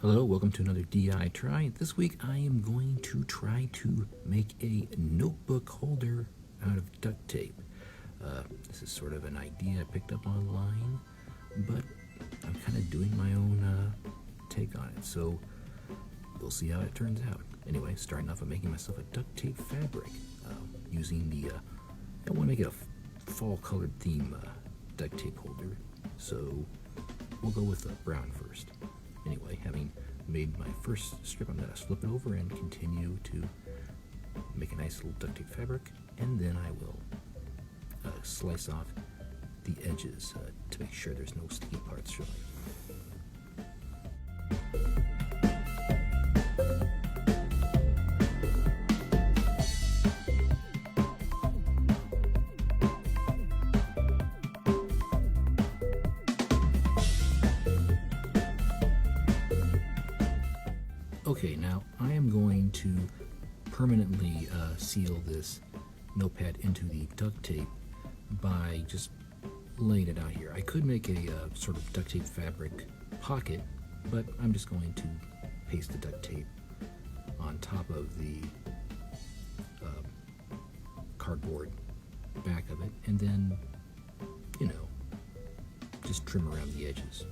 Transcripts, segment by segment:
Hello, welcome to another DITry. This week I am going to try to make a notebook holder out of duct tape. This is sort of an idea I picked up online, but I'm kind of doing my own take on it, so we'll see how it turns out. Anyway, starting off, I'm making myself a duct tape fabric using the, I want to make it a fall colored theme duct tape holder, so we'll go with brown first. Anyway, having made my first strip, I'm going to flip it over and continue to make a nice little duct tape fabric, and then I will slice off the edges to make sure there's no sticky parts showing. Okay, now I am going to permanently seal this notepad into the duct tape by just laying it out here. I could make a sort of duct tape fabric pocket, but I'm just going to paste the duct tape on top of the cardboard back of it, and then, you know, just trim around the edges.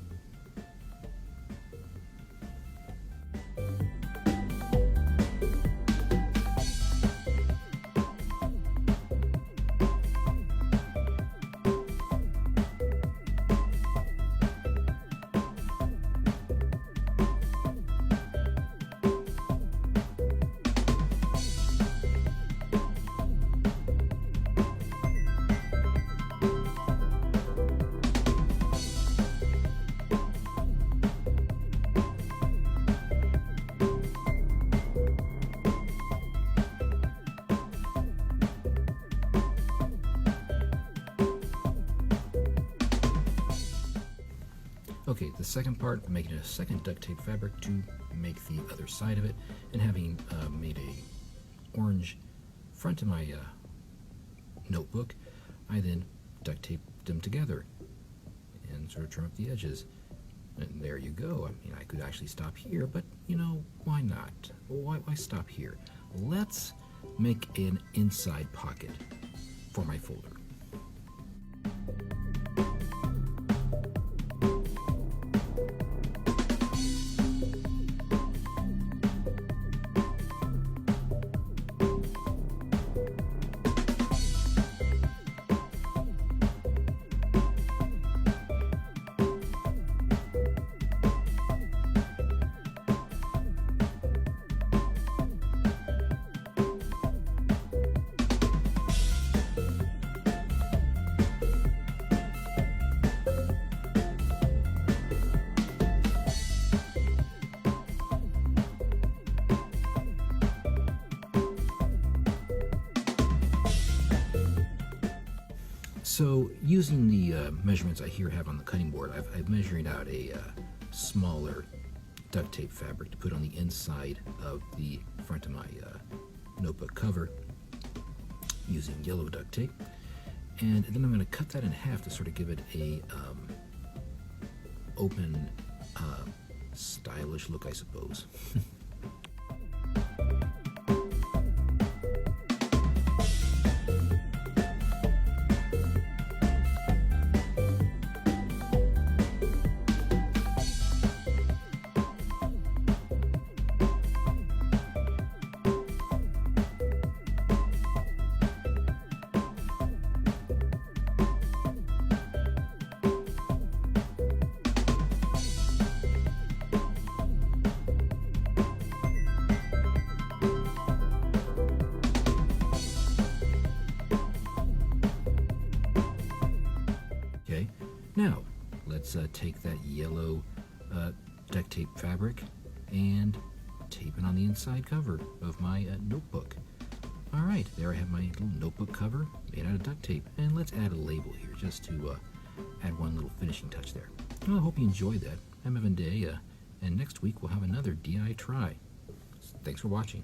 Okay, the second part, I'm making a second duct tape fabric to make the other side of it, and having made a orange front to my notebook, I then duct tape them together and sort of trim up the edges. And there you go. I mean, I could actually stop here, but you know, why not? Why stop here? Let's make an inside pocket for my folder. So, using the measurements I here have on the cutting board, I've measured out a smaller duct tape fabric to put on the inside of the front of my notebook cover using yellow duct tape. And then I'm going to cut that in half to sort of give it a open, stylish look, I suppose. Now, let's take that yellow duct tape fabric and tape it on the inside cover of my notebook. Alright, there I have my little notebook cover made out of duct tape. And let's add a label here just to add one little finishing touch there. Well, I hope you enjoyed that. I'm Evan Day, and next week we'll have another DITry. Thanks for watching.